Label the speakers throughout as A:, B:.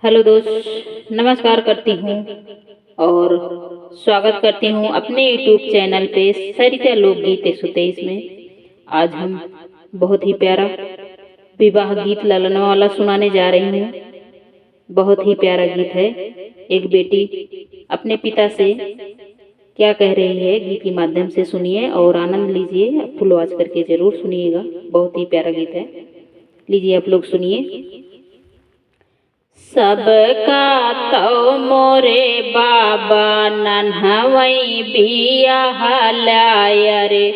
A: Hello दोस्त, नमस्कार करती हूँ और स्वागत करती हूँ अपने यूट्यूब चैनल पे सरिता लोकगीत 123 में। आज हम बहुत ही प्यारा विवाह गीत ललना वाला सुनाने जा रही हूँ। बहुत ही प्यारा गीत है। एक बेटी अपने पिता से क्या कह रही है, गीत के माध्यम से सुनिए और आनंद लीजिए। फुल आवाज करके जरूर सुनिएगा, बहुत ही प्यारा गीत है। लीजिए आप लोग सुनिए। सबका तो मोरे बाबा नन्हवई बिया हलाय रे,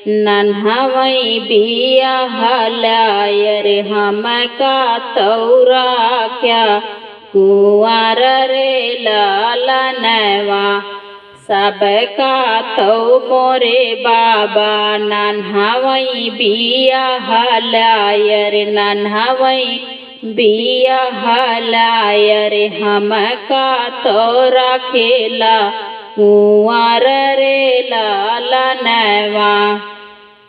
A: नन्हवई बिया हलाय रे। हमका तौरा क्या कुंवर रे लालनवा। सबका तो मोरे बाबा नन्हवई बिया हलाय रे, नन्हवई बिया हलाय रे। हमका तो रखेला कुंवर रे लालनवा।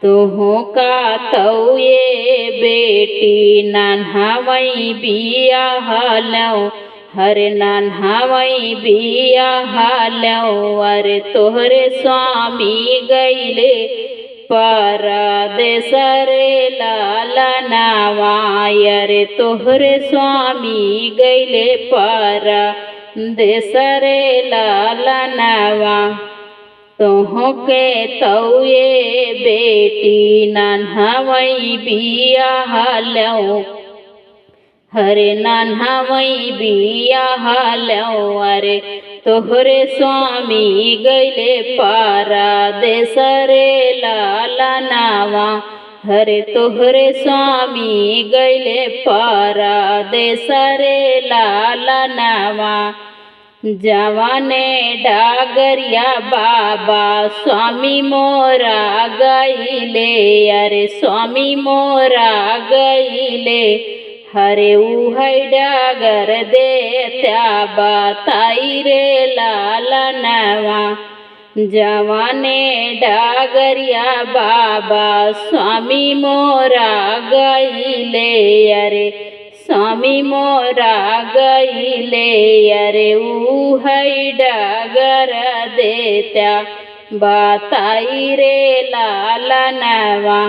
A: तुहु का तो ये बेटी नन्हवई बिया हलौ, हरे नन्हवई बिया हलौ। अरे तोहरे स्वामी गईले परदेस रे लालनवा। अरे तोहरे स्वामी गईले परदेस रे लालनवा। तोहके तो ये बेटी नन्हवई बिया हलौ, हरे नन्हवई बिया हलौ। अरे तोहरे स्वामी गईले परदेस रे लालनवा। हरे तोहरे स्वामी गईले परदेस रे लालनवा। जवाने डागरिया बाबा स्वामी मोरा गईले, अरे स्वामी मोरा गईले। हरे उहै डागर देत्या बताई रे लालनवा। जवाने डागरिया बाबा स्वामी मोरा गईले, अरे स्वामी मोरा गईले। अरे उहै डागर देत्या बताई रे लालनवा।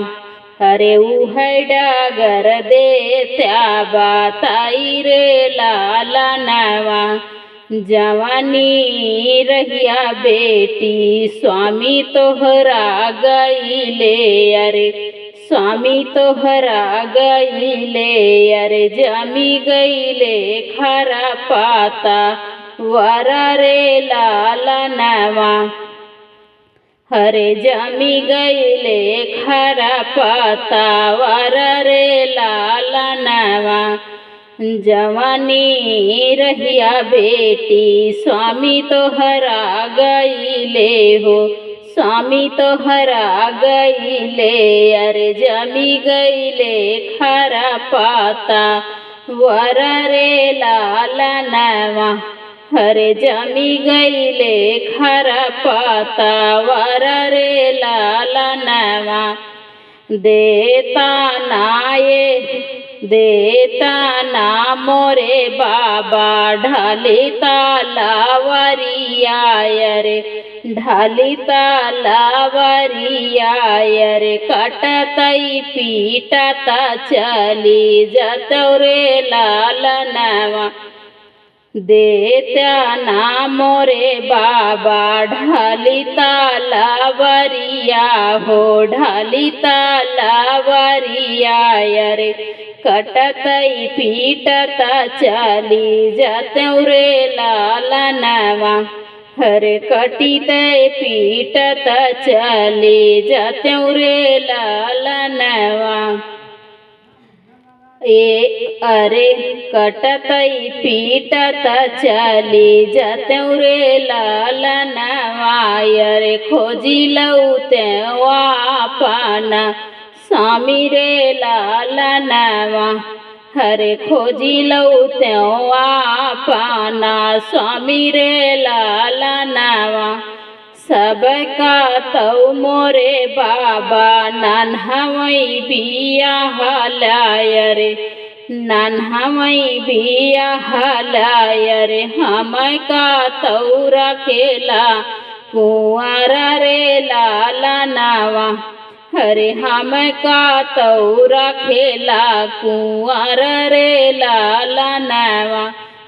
A: अरे उहै डागर देत्या बताई रे लालनवा। जवानी रहिया बेटी स्वामी तोहरा गईले, अरे स्वामी तोहरा गईले। अरे जमी गईले खरा पाता वर रे लालनवा। हरे जमी गईले खरा पाता वर रे लालनवा। जवानी रहिया बेटी स्वामी तोहरा गईले हो, स्वामी तोहरा गईले। अरे जमी गईले खरा पाता वर रे लालनवा। हरे जमी गईले खरा पाता वर रे लालनवा। देता ना मोरे बाबा ढाली तालावरिया रे, ढाली तालावरिया रे। कटतई पीटता चली जतौ रे लालनवा। देत्या ना मोरे बाबा ढाली तालावरिया हो, ढाली तालावरिया रे। कटतई पीटता चली जतौ रे लालनवा। हरे कटितई पीटता चली जतौ रे लालनवा। अरे कटतई पीटता चली जतौ रे लालनवा। अरे खोजी लऊ तेवा पाना स्वामी रे लालनवा। हरे खोजी लऊ तेवा पाना स्वामी रे लालनवा। सबका तो मोरे बाबा नन्हवई बिया हलाय रे, नन्हा मई बिया हलाय रे हम का तौरा खेला कुंवर रे लाला नावा हरे हम का तौरा खेला कुंवर रे लाला नावा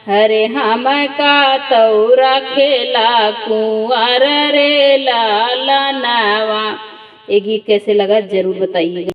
A: हरे हम का तौरा खेला कुंवर रे लाला नावा। ये गीत कैसे लगा जरूर बताइएगा।